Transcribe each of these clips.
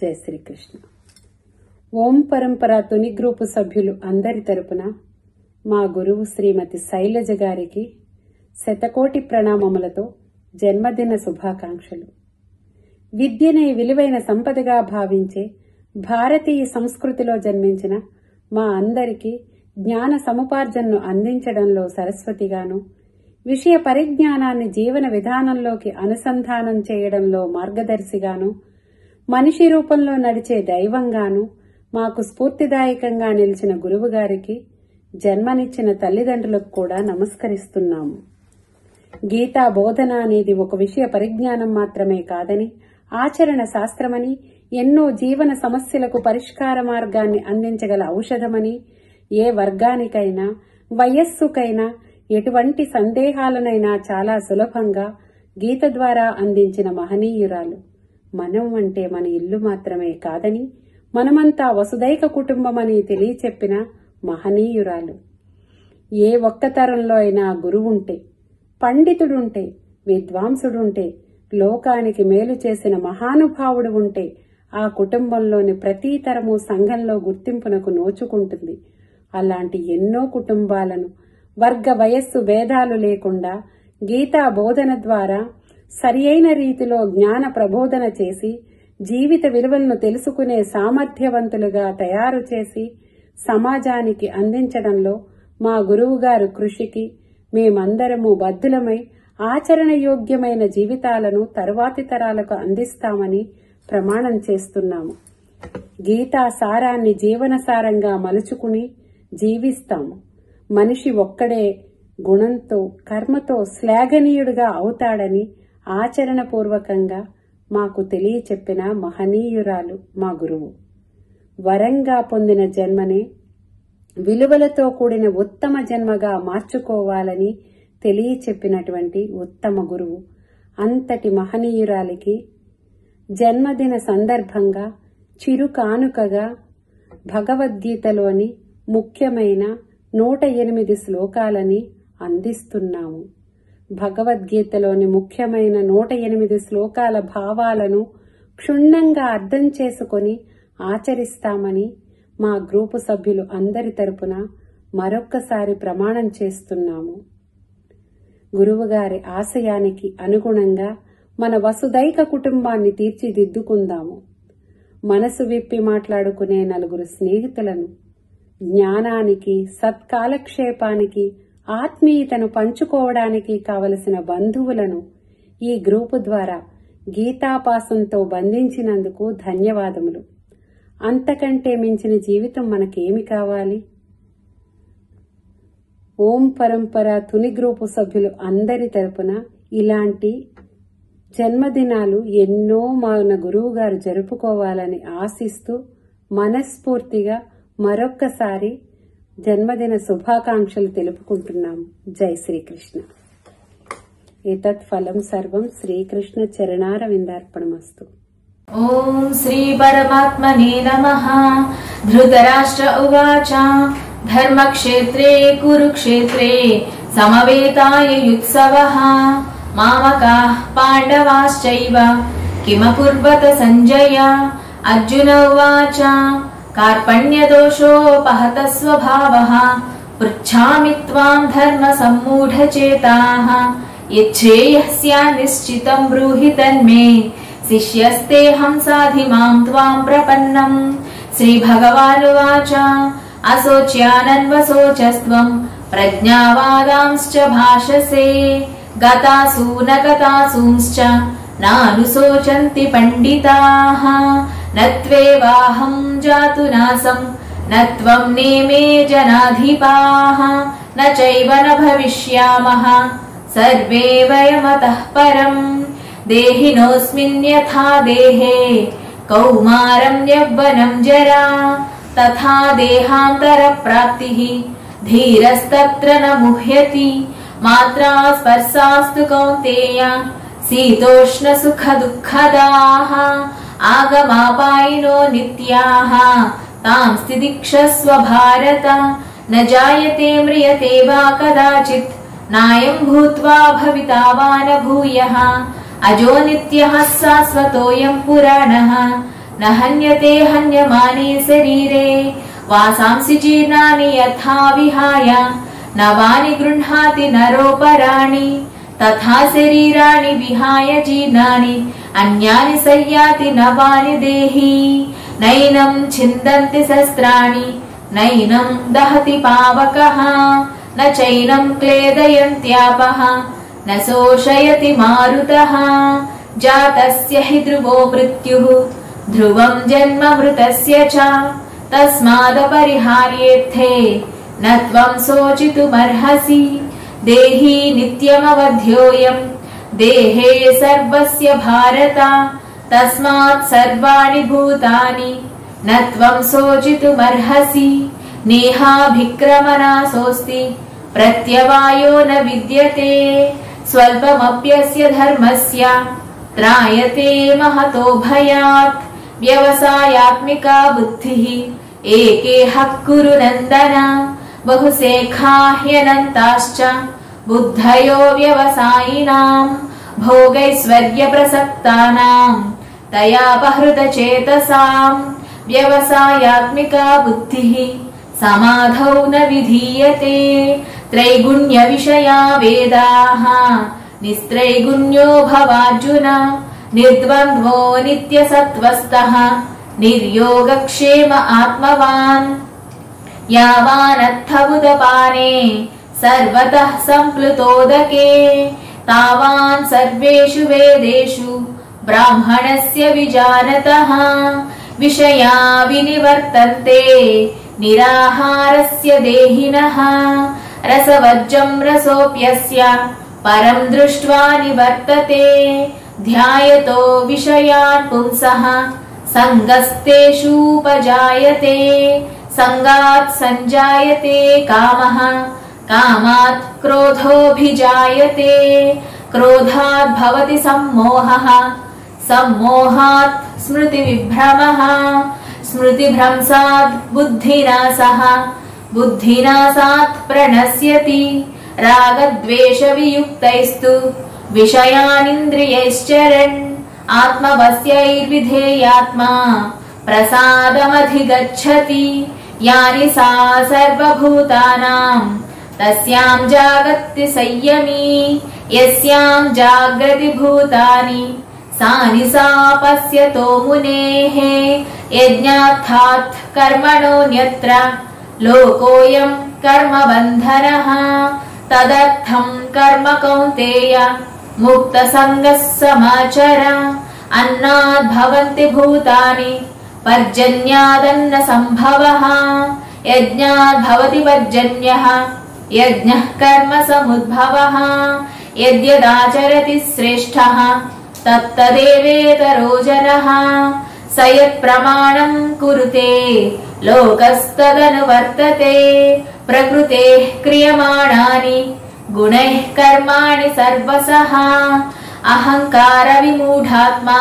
జై శ్రీకృష్ణ. ఓం పరంపర తొలి గ్రూపు సభ్యులు అందరి తరపున మా గురువు శ్రీమతి శైలజ గారికి శతకోటి ప్రణామములతో జన్మదిన శుభాకాంక్షలు. విద్యనే విలువైన సంపదగా భావించే భారతీయ సంస్కృతిలో జన్మించిన మా అందరికీ జ్ఞాన సముపార్జనను అందించడంలో సరస్వతిగాను, విషయ పరిజ్ఞానాన్ని జీవన విధానంలోకి అనుసంధానం చేయడంలో మార్గదర్శిగాను, మనిషి రూపంలో నడిచే దైవంగాను మాకు స్ఫూర్తిదాయకంగా నిలిచిన గురువుగారికి, జన్మనిచ్చిన తల్లిదండ్రులకు కూడా నమస్కరిస్తున్నాము. గీతా బోధన అనేది ఒక విషయ పరిజ్ఞానం మాత్రమే కాదని, ఆచరణ శాస్త్రమని, ఎన్నో జీవన సమస్యలకు పరిష్కార మార్గాన్ని అందించగల ఔషధమని, ఏ వర్గానికైనా వయస్సుకైనా ఎటువంటి సందేహాలనైనా చాలా సులభంగా గీత ద్వారా అందించిన మహనీయురాలు. మనం అంటే మన ఇల్లు మాత్రమే కాదని, మనమంతా వసుదైక కుటుంబమని తెలియచెప్పిన మహనీయురాలు. ఏ ఒక్క తరంలో అయినా గురువుంటే, పండితుడుంటే, విద్వాంసుడుంటే, లోకానికి మేలు చేసిన మహానుభావుడు ఉంటే ఆ కుటుంబంలోని ప్రతి తరము సంఘంలో గుర్తింపునకు నోచుకుంటుంది. అలాంటి ఎన్నో కుటుంబాలను వర్గ వయస్సు భేదాలు లేకుండా గీతా బోధన ద్వారా సరియైన రీతిలో జ్ఞాన ప్రబోధన చేసి జీవిత విలువలను తెలుసుకునే సామర్థ్యవంతులుగా తయారు చేసి సమాజానికి అందించడంలో మా గురువుగారు కృషికి మేమందరము బద్ధులమై ఆచరణయోగ్యమైన జీవితాలను తరువాతి తరాలకు అందిస్తామని ప్రమాణం చేస్తున్నాము. గీతా సారాన్ని జీవనసారంగా మలుచుకుని జీవిస్తాము. మనిషి ఒక్కడే గుణంతో కర్మతో శ్లాఘనీయుడుగా అవుతాడని ఆచరణపూర్వకంగా మాకు తెలియచెప్పిన మహనీయురాలు మా గురువు. వరంగా పొందిన జన్మనే విలువలతో కూడిన ఉత్తమ జన్మగా మార్చుకోవాలని తెలియచెప్పినటువంటి ఉత్తమ గురువు. అంతటి మహనీయురాలికి జన్మదిన సందర్భంగా చిరు కానుకగా భగవద్గీతలోని ముఖ్యమైన 108 శ్లోకాలని అందిస్తున్నాము. భగవద్గీతలోని ముఖ్యమైన 108 శ్లోకాల భావాలను క్షుణ్ణంగా అర్థం చేసుకుని ఆచరిస్తామని మా గ్రూపు సభ్యులు అందరి తరపున మరొక్కసారి ప్రమాణం చేస్తున్నాము. గురువుగారి ఆశయానికి అనుగుణంగా మన వసుదైక కుటుంబాన్ని తీర్చిదిద్దుకుందాము. మనసు విప్పి మాట్లాడుకునే 4 స్నేహితులను, జ్ఞానానికి, సత్కాలక్షేపానికి, ఆత్మీయతను పంచుకోవడానికి కావలసిన బంధువులను ఈ గ్రూపు ద్వారా గీతాపాసంతో బంధించినందుకు ధన్యవాదములు. అంతకంటే మించిన జీవితం మనకేమి కావాలి? ఓం పరంపర తుని గ్రూపు సభ్యులు అందరి తరపున ఇలాంటి జన్మదినాలు ఎన్నో మన గురువుగారు జరుపుకోవాలని ఆశిస్తూ మనస్ఫూర్తిగా మరొక్కసారి జన్మదిన శుభాకాంక్షలు తెలుపుకుంటున్నాము. జై శ్రీకృష్ణ. ఏతత్ ఫలం సర్వం శ్రీకృష్ణ చరణారవిందార్పణమస్తు. ఓం శ్రీ పరమాత్మనే నమః. ధృతరాష్ట్ర ఉవాచ ధర్మక్షేత్రే కురుక్షేత్రే సమవేతాయుత్సవః మామకాః పాండవాశ్చైవ కిమకుర్వత సంజయ. అర్జున ఉవాచ కార్పణ్యదోషోపహత స్వభావః పృచ్ఛామి త్వాం ధర్మ సమ్మూఢచేతాః యచ్ఛేయః స్యాత్ నిశ్చితం బ్రూహి తన్మే శిష్యస్తేహం సాధి మాం త్వాం ప్రపన్నం. శ్రీ భగవానువాచ అశోచ్యానన్వశోచస్త్వం ప్రజ్ఞావాదాంశ్చ భాషసే గతాసూ న గతాసూంశ్చ నానుశోచంతి పండితాః. నత్వేవాహం జాతు నాసం నత్వం నేమే జనాధిపాః నచైవ న భవిష్యామః సర్వే వయమతః పరం. దేహినోస్మిన్ యథా దేహే కౌమారం యవ్వనం జరా తథా దేహాంతర ప్రాప్తిః ధీరస్తత్ర న ముహ్యతి. మాత్రా స్పర్శాస్తు కౌంతేయ శీతోష్ణ సుఖ దుఃఖదాః ఆగమాపాయినో నిత్యాః తాం స్థితిక్షస్వ భారత. న జాయతే మ్రియతే వా కదాచిత్ నాయం భూత్వా భవితా వా న భూయః అజో నిత్యః శాశ్వతోయం పురాణః न हन्यते हन्यमाने शरीरे वासांसि जीर्णानि यथा विहाय नवानि गृह्णाति नरोपराणि तथा शरीराणि विहाय जीर्णानि अन्यानि संयाति नवानि देहि नैनं छिन्दन्ति शस्त्राणि नैनं दहति पावकः न चैनं क्लेदयन्त्यापः न शोषयति मारुतः जातस्य हि ध्रुवो मृत्युः ध्रुवं जन्म मृतस्य च तस्मादपरिहार्येऽर्थे न त्वं शोचितुमर्हसि देहि नित्यमवध्योऽयं देहे सर्वस्य भारत तस्मात् सर्वाणि भूतानि न त्वं शोचितुमर्हसि नेहाभिक्रमनाशोऽस्ति प्रत्यवायो न विद्यते स्वल्पमप्यस्य धर्मस्य त्रायते महतो भयात् व्यवसायात्मिका बुद्धिः एकेह कुरु नन्दन बहुशेखा ह्यनन्ताश्च बुद्धयो व्यवसायिनाम् भोगैश्वर्यप्रसक्तानाम् तयापहृतचेतसाम् व्यवसायात्मिका बुद्धिः समाधौ न विधीयते त्रैगुण्यविषया वेदाः निस्त्रैगुण्यो भवार्जुन निर्द्वन्द्वो नित्यसत्त्वस्थः निर्योगक्षेम आत्मवान् यावानर्थबुदपाने सर्वतः सम्प्लुतोदके तावान् सर्वेषु वेदेषु ब्राह्मणस्य विजानतः विषया विनिवर्तन्ते निराहारस्य देहिनः रसवर्जं रसोऽप्यस्य परं दृष्ट्वा निवर्तते ध्यायतो विषयान् पुंसः सङ्गस्तेषूपजायते सङ्गात् सञ्जायते कामः कामात् क्रोधोऽभिजायते क्रोधात् भवति सम्मोहः सम्मोहात् स्मृतिविभ्रमः स्मृतिभ्रंशात् बुद्धिनाशः बुद्धिनाशात् प्रणश्यति रागद्वेषवियुक्तैस्तु विषयानिन्द्रियैश्चरन् आत्मवश्यैर्विधेयात्मा प्रसादमधिगच्छति यानि सा सर्वभूतानां तस्यां जागर्ति संयमी यस्यां जाग्रति भूतानि सा निसा पश्यतो मुनेः यज्ञार्थात् कर्मणोऽन्यत्र लोकोऽयं कर्मबन्धनः तदर्थं कर्म कौन्तेय मुक्तसङ्गः समाचर अन्नाद् भवन्ति भूतानि पर्जन्यादन्न सम्भवः यज्ञाद् भवति पर्जन्यः यज्ञः कर्म समुद्भवः यद्यदाचरति श्रेष्ठः तत्तदेवेतरो जनः स यत्प्रमाणं कुरुते लोकस्तदनुवर्तते प्रकृतेः क्रियमाणानि गुणैः कर्माणि सर्वशः अहङ्कारविमूढात्मा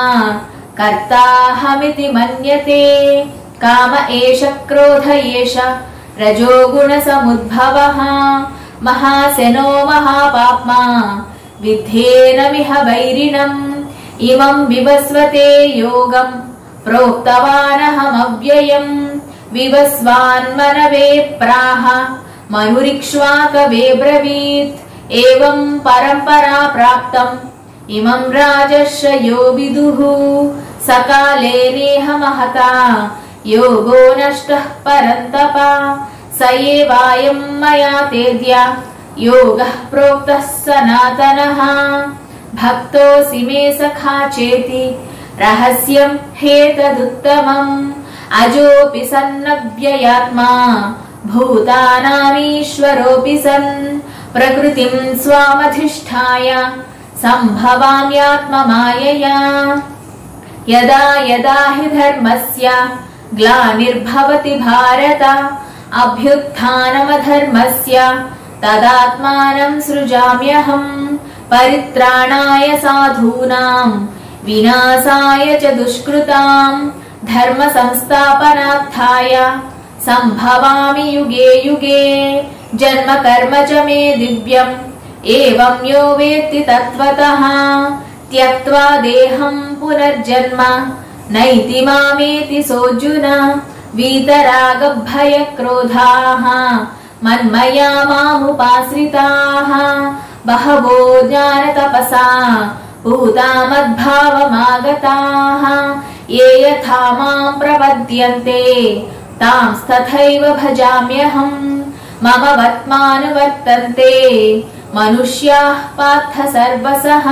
कर्ताहमिति मन्यते काम एष क्रोध एष रजोगुणसमुद्भवः महासेनो महापाप्मा विद्धेनमिह वैरिणम् इमं विवस्वते योगम् प्रोक्तवानहमव्ययम् विवस्वान्मनवे प्राह मनुरिक्ष्वाकवे ब्रवीत् एवं परम्परा प्राप्तम् इमं राजर्षयो विदुः सकाले नेह महता योगो नष्टः परन्तप स एवायं मया तेद्य योगः प्रोक्तः सनातनः भक्तोऽसि मे सखा चेति रहस्यं हेतदुत्तमम् अजोऽपि सन्नव्ययात्मा भूतानामीश्वरोऽपि सन् प्रकृतिं स्वामधिष्ठाय सम्भवाम्यात्ममायया यदा यदा हि धर्मस्य ग्लानिर्भवति भारत अभ्युत्थानमधर्मस्य तदात्मानं सृजाम्यहम् परित्राणाय साधूनां विनाशाय च दुष्कृताम् धर्म संस्थापनार्थाय सम्भवामि युगे युगे जन्म कर्म च मे दिव्यम् एवं यो वेत्ति तत्त्वतः त्यक्त्वा देहं पुनर्जन्म नैति मामेति सोऽर्जुन वीतरागभयक्रोधाः मन्मया मामुपाश्रिताः बहवो ज्ञानतपसा पूता मद्भावमागताः ये यथा मां प्रपद्यन्ते तांस्तथैव भजाम्यहम् मम वर्त्मानुवर्तन्ते मनुष्याः पार्थ सर्वशः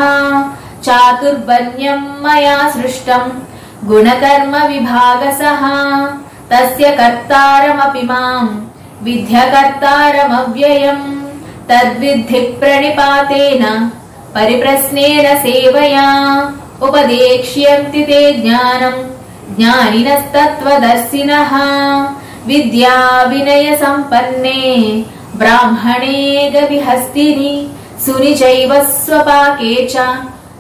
चातुर्वर्ण्यं मया सृष्टम् गुणकर्म विभागसः तस्य कर्तारमपि माम् विद्यकर्तारमव्ययम् तद्विद्धि प्रणिपातेन परिप्रश्नेन सेवया उपदेक्ष्यन्ति ते ज्ञानम् ज्ञानिनस्तत्त्वदर्शिनः विद्या विनय सम्पन्ने ब्राह्मणे गविहस्तिनि सुनि चैव स्वपाके च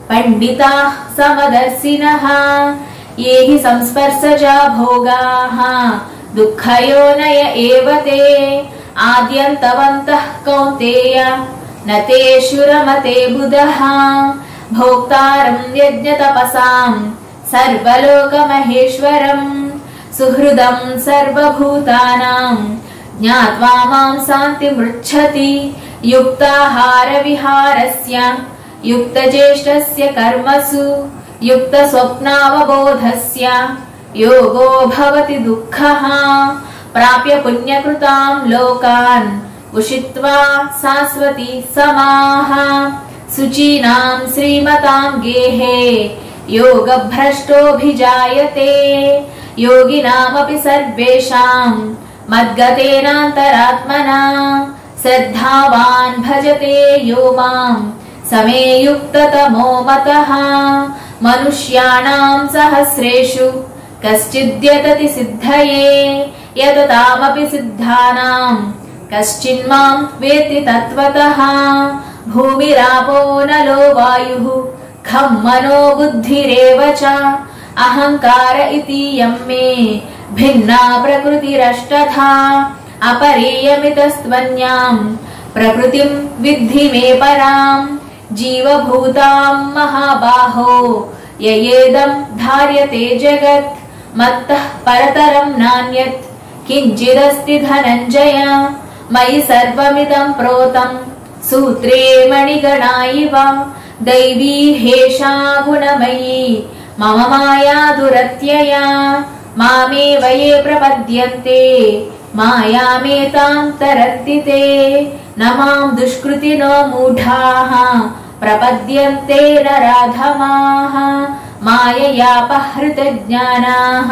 पंडिताः समदर्शिनः ये हि संस्पर्शजा भोगाः दुःखयोनय एव ते आद्यन्तवन्तः कौन्तेय न तेषु रमते बुधः भोक्तारं यज्ञतपसाम् सर्वलोकमहेश्वरम् सुहृदं सर्वभूतानां ज्ञात्वा मां शान्तिमृच्छति युक्ताहारविहारस्य युक्तचेष्टस्य कर्मसु युक्तस्वप्नावबोधस्य योगो भवति दुःखः प्राप्य पुण्यकृतां लोकान् उषित्वा शाश्वती समाः शुचीनां श्रीमतां गेहे योगभ्रष्टोऽभिजायते योगिनामपि सर्वेषां मद्गतेनान्तरात्मना श्रद्धावान् भजते यो मां समे युक्ततमो मतः मनुष्याणां सहस्रेषु कश्चिद्यतति सिद्धये यततामपि सिद्धानां कश्चिन्मां वेत्ति तत्त्वतः भूमिरापो नलो वायुः खं मनो बुद्धिरेव च अहंकार इति यं मे भिन्ना प्रकृतिरष्टधा अपरेयमितस्त्वन्यां प्रकृतिं विद्धि मे परां जीवभूतां महाबाहो ययेदं धार्यते जगत् मत्तः परतरं नान्यत् किञ्चिदस्ति धनञ्जय मयि सर्वमिदं प्रोतं सूत्रे मणिगणा इव दैवी हेषा गुणमयी मम माया दुरत्यया मामेव ये प्रपद्यन्ते मायामेतां तरन्ति ते न मां दुष्कृतिनो मूढाः प्रपद्यन्ते नराधमाः माययापहृतज्ञानाः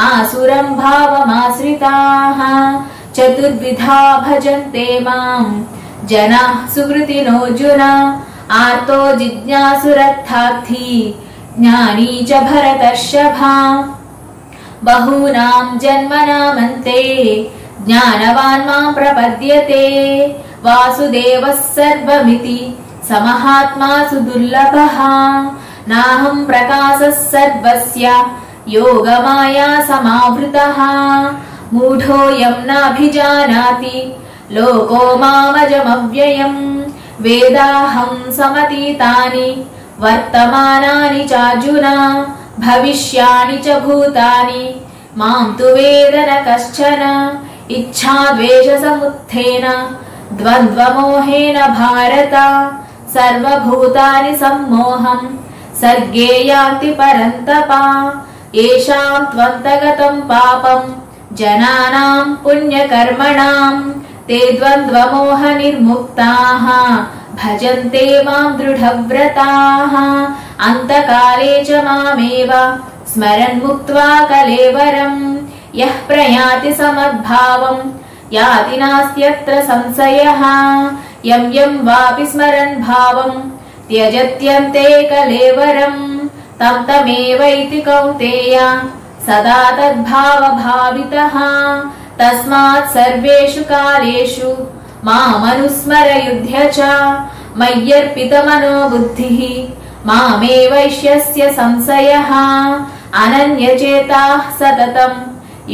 आसुरं भावमाश्रिताः चतुर्विधा भजन्ते मां जनाः सुकृतिनोऽर्जुन आर्तो जिज्ञासुरर्थार्थी ज्ञानी च भरतर्षभा बहूनां जन्मनामन्ते ज्ञानवान् मां प्रपद्यते वासुदेवः सर्वमिति समहात्मा सुदुर्लभः नाहं प्रकाशः सर्वस्य योगमाया समावृतः मूढोऽयं नाभिजानाति लोको मामजमव्ययम् वेदाहं समतीतानि वर्तमानानि चार्जुन भविष्याणि च भूतानि मां तु वेद न कश्चन इच्छाद्वेषसमुत्थेन द्वन्द्वमोहेन भारत सर्वभूतानि सम्मोहं सर्गे यान्ति परन्तप येषां त्वन्तगतं पापं जनानां पुण्यकर्मणां ते द्वन्द्वमोहनिर्मुक्ताः भजन्ते मां दृढव्रताः अन्तकाले च मामेव स्मरन् मुक्त्वा कलेवरम् यः प्रयाति समद्भावम् याति नास्त्यत्र संशयः यं यं वापि स्मरन् भावम् त्यजत्यन्ते कलेवरम् तं तमेवैति कौन्तेय सदा तद्भावभावितः तस्मात् सर्वेषु कालेषु मामनुस्मर युध्य च मय्यर्पितमनो बुद्धिः मामेवैष्यस्य संशयः अनन्यचेताः सततं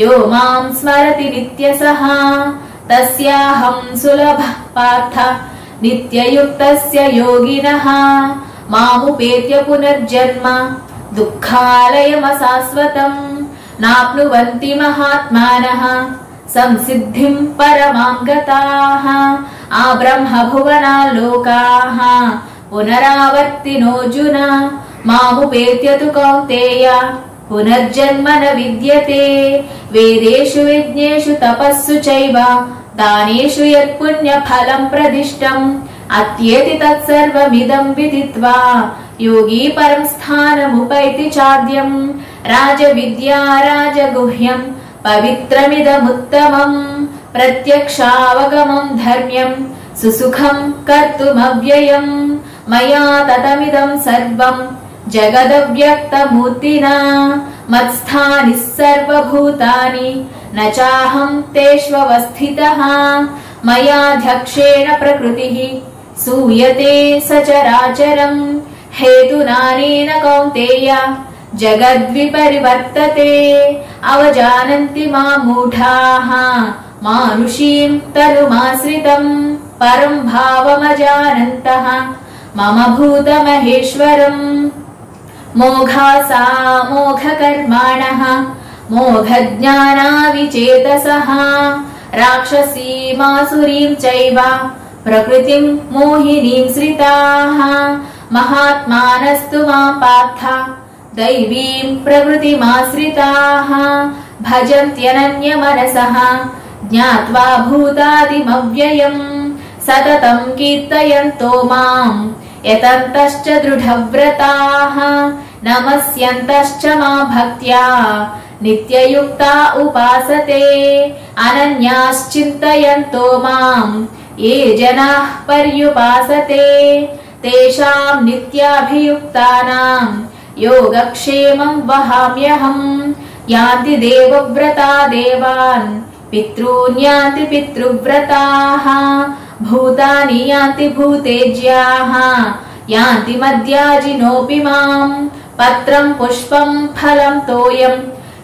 यो मां स्मरति नित्यसः तस्याहं सुलभः पार्थ नित्ययुक्तस्य योगिनः मामुपेत्य पुनर्जन्म दुःखालयमशाश्वतम् नाप्नुवन्ति महात्मानः संसिद्धिं परमां गताः आब्रह्मभुवनाल्लोकाः पुनरावर्तिनोऽर्जुन मामुपेत्य तु कौन्तेय पुनर्जन्म न विद्यते वेदेषु यज्ञेषु तपस्सु चैव दानेषु यत्पुण्यफलं प्रदिष्टम् अत्येति तत्सर्वमिदं विदित्वा योगी परं स्थानमुपैति चाद्यम् राजविद्या राजगुह्यम् पवित्रमिदमुत्तमम् प्रत्यक्षावगमम् धर्म्यम् सुसुखम् कर्तुमव्ययम् मया ततमिदं सर्वम् जगदव्यक्तमूर्तिना मत्स्थानिः सर्वभूतानि न चाहं तेष्वस्थितः मयाध्यक्षेण प्रकृतिः सूयते सचराचरम् हेतुनानेन कौन्तेय जगद्विपरिवर्तते अवजानन्ति मां मूढाः मानुषीं तनुमाश्रितम् परं भावमजानन्तः मम भूतमहेश्वरम् मोघासा मोघकर्माणः मोघज्ञानाविचेतसः राक्षसीमासुरीं चैव प्रकृतिं मोहिनीं श्रिताः महात्मानस्तु मां पार्थ दैवीं प्रकृतिमाश्रिताः भजन्त्यनन्यमनसः ज्ञात्वा भूतादिमव्ययम् सततं कीर्तयन्तो माम् यतन्तश्च दृढव्रताः नमस्यन्तश्च मां भक्त्या नित्ययुक्ता उपासते अनन्याश्चिन्तयन्तो माम् ये जनाः पर्युपासते तेषां नित्याभियुक्तानां योगक्षेमं वहाम्यहम् यान्ति देवव्रता देवान् पितॄन् यान्ति पितृव्रताः भूतानि यान्ति भूतेज्याः यान्ति मद्याजिनोऽपि माम् पत्रं पुष्पं फलं तोयं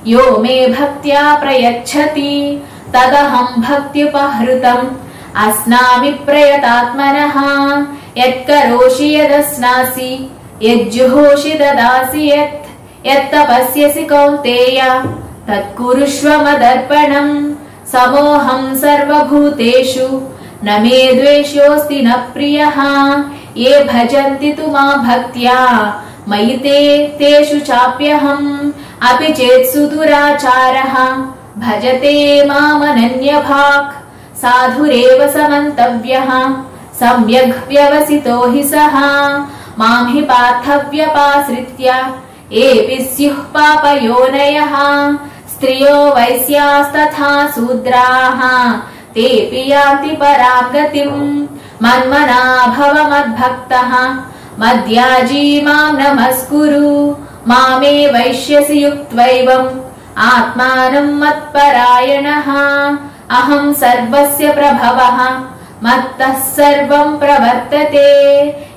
यो मे भक्त्या प्रयच्छति तदहं भक्त्युपहृतम् अस्नामि प्रयतात्मनः यत्करोषि यदस्नासि यज्जुहोषि ददासि यत्तपस्यसि कौन्तेय तत्कुरुष्व मदर्पणम् समोऽहं सर्वभूतेषु न मे द्वेष्योऽस्ति न प्रियः ये भजन्ति तु मां भक्त्या मयि तेषु चाप्यहम् अपि चेत् सुदुराचारः भजते मामनन्यभाक् साधुरेव समन्तव्यः सम्यग् व्यवसितो हि सः मां हि पार्थव्यपाश्रित्य एऽपि स्युः पापयोनयः स्त्रियो वैश्यास्तथा शूद्राः तेऽपि यान्ति परां गतिम् मन्मना भव मद्भक्तः मद्याजी मां नमस्कुरु मामे वैश्यसि युक्त्वैवम् आत्मानं मत्परायणः अहं सर्वस्य प्रभवः मत्तः सर्वं प्रवर्तते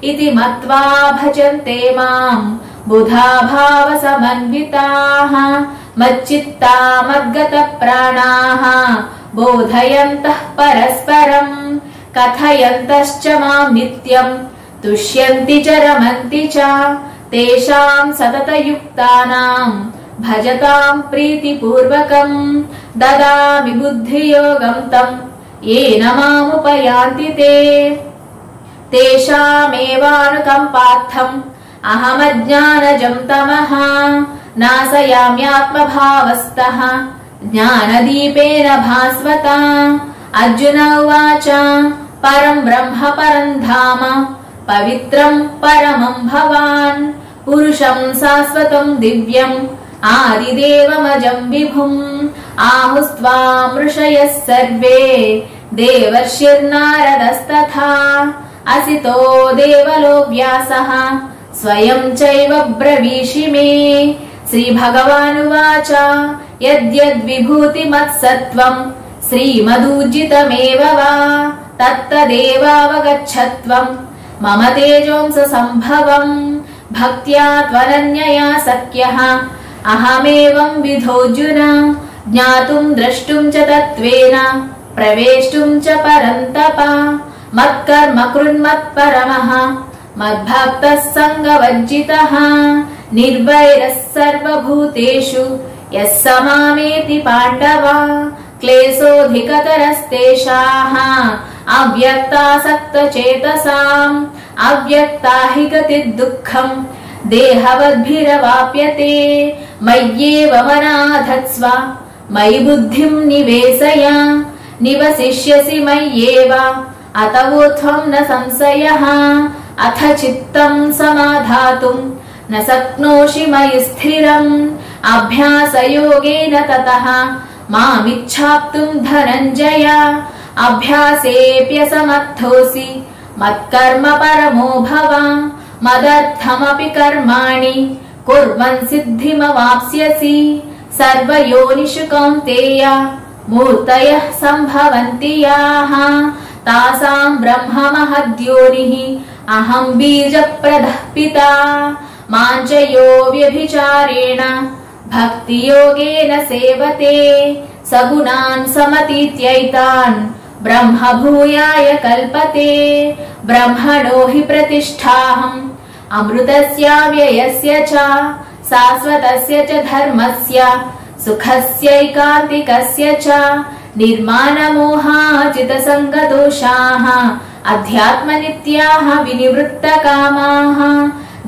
इति मत्वा भजन्ते मां बुधा भावसमन्विताः मच्चित्ता मद्गतप्राणाः बोधयन्तः परस्परम् कथयन्तश्च मां नित्यम् तुष्यन्ति च रमन्ति च तेषां सततयुक्तानां भजतां प्रीतिपूर्वकम् ददामि बुद्धियोगं तम् येन मामुपयान्ति ते तेषामेवानुकम्पार्थम् अहमज्ञानजं तमः नाशयाम्यात्मभावस्तः ज्ञानदीपेन भास्वता अर्जुन उवाच परं ब्रह्म परं धाम पवित्रं परमं भवान् पुरुषं शाश्वतं दिव्यम् आदिदेवमजं विभुम् आहुस्त्वां ऋषयः सर्वे देवर्षिर्नारदस्तथा असितो देवलो व्यासः स्वयं चैव ब्रवीषि मे श्रीभगवानुवाच यद्यद्विभूतिमत्सत्त्वम् श्रीमदूर्जितमेव वा तत्तदेवावगच्छत्वम् मम तेजोंस सम्भवम् भक्त्या त्वनन्यया शक्यः अहमेवं विधोऽर्जुन ज्ञातुं द्रष्टुं च तत्त्वेन प्रवेष्टुं च परन्तप मत्कर्म कृन्मत्परमः मद्भक्तः सङ्गवर्जितः निर्वैरः सर्वभूतेषु यः स मामेति पाण्डव क्लेशोऽधिकतरस्तेषाः अव्यक्तासक्तचेतसाम् अव्यक्ता हि गतिर्दुःखम् देहवद्भिरवाप्यते मय्येव मनाधत्स्व मयि बुद्धिम् निवेशय निवसिष्यसि मय्येव अतवो त्वम् न संशयः अथ चित्तम् समाधातुम् न शक्नोषि मयि स्थिरम् अभ्यासयोगेन ततः मामिच्छाप्तुम् धनञ्जय अभ्यासेऽप्यसमर्थोऽसि मत्कर्म परमो भव मदर्थमपि कर्माणि कुर्वन् सिद्धिमवाप्स्यसि सर्वयोनिषु कौन्तेय मूर्तयः सम्भवन्ति याः तासाम् ब्रह्म महद्योनिः अहम् बीजप्रदः पिता मां च यो व्यभिचारेण भक्तियोगेन सेवते सगुणान् समतीत्यैतान् ब्रह्म भूयाय कल्पते ब्रह्मणो हि प्रतिष्ठाहम् अमृतस्याव्ययस्य च शाश्वतस्य च धर्मस्य सुखस्यैकान्तिकस्य च निर्मानमोहाचितसङ्गदोषाः अध्यात्मनित्याः विनिवृत्तकामाः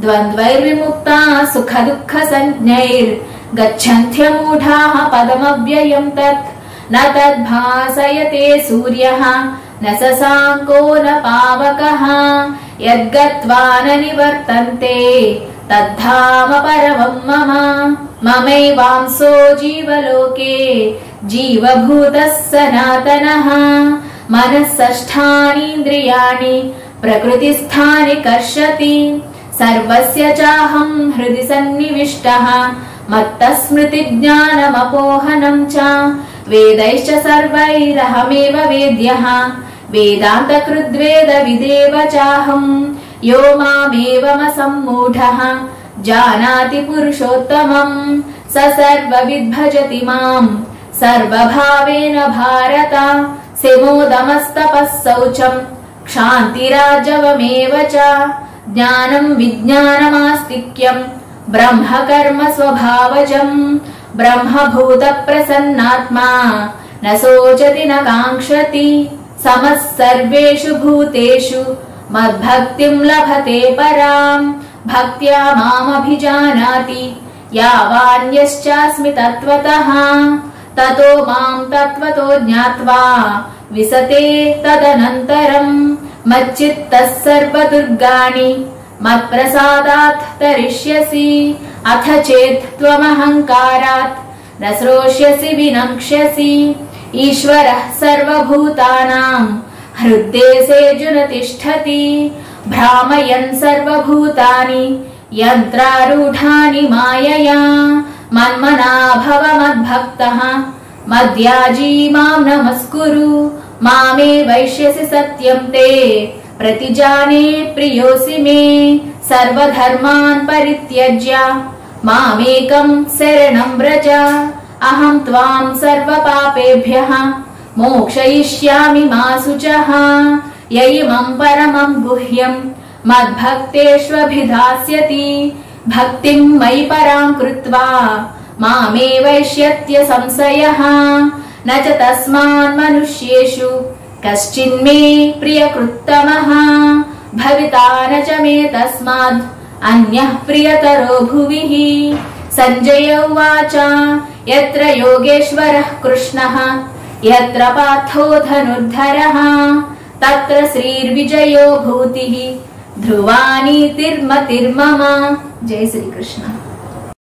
द्वन्द्वैर्विमुक्ताः सुखदुःखसञ्ज्ञैर्गच्छन्त्यमूढाः पदमव्ययम् तत् न तद्भासयते सूर्यः न शशाङ्को न पावकः यद्गत्वा न निवर्तन्ते तद्धाम परमम् मम ममैवांसो जीवलोके जीवभूतः सनातनः मनः षष्ठानीन्द्रियाणि प्रकृतिस्थानि कर्षति सर्वस्य चाहम् हृदि सन्निविष्टः मत्तः स्मृतिज्ञानमपोहनम् च वेदैश्च सर्वैरहमेव वेद्यः वेदान्तकृद्वेदविदेव चाहम् यो मामेवमसम्मूढः जानाति पुरुषोत्तमम् स सर्वविद् भजति माम् सर्वभावेन भारत सिमोदमस्तपः शौचम् क्षान्तिराजवमेव च ज्ञानम् विज्ञानमास्तिक्यम् ब्रह्मकर्म स्वभावजम् ब्रह्मभूतप्रसन्नात्मा न शोचति न काङ्क्षति समः सर्वेषु भूतेषु मद्भक्तिम् लभते पराम् भक्त्या मामभिजानाति यावान्यश्चास्मि तत्त्वतः ततो माम् तत्त्वतो ज्ञात्वा विसते तदनन्तरम् मच्चित्तः सर्वदुर्गाणि मत्प्रसादात् तरिष्यसि अथ चेत् त्वमहङ्कारात् न श्रोष्यसि विनक्ष्यसि ईश्वरः सर्वभूतानाम् हृद्देशेऽर्जुन तिष्ठति भ्रामयन् सर्वभूतानि यन्त्रारूढानि मायया मन्मना भव मद्भक्तः मद्याजी माम् नमस्कुरु मामे वैष्यसि सत्यम् ते प्रतिजाने प्रियोऽसि मे सर्वधर्मान् परित्यज्य मामेकम् शरणम् व्रज अहम् त्वाम् सर्वपापेभ्यः मोक्षयिष्यामि मा शुचः य इमम् परमम् गुह्यम् मद्भक्तेष्वभिधास्यति भक्तिम् मयि पराम् कृत्वा मामे वैष्यत्य संशयः न च तस्मान् मनुष्येषु कश्चिन्मे प्रियकृत्तमः भविता न च मे तस्माद् अन्यः प्रियतरो भुविः सञ्जय उवाच यत्र योगेश्वरः कृष्णः यत्र पार्थो धनुर्धरः तत्र श्रीर्विजयो भूतिः ध्रुवा नीतिर्मतिर्मम। जय श्री कृष्ण।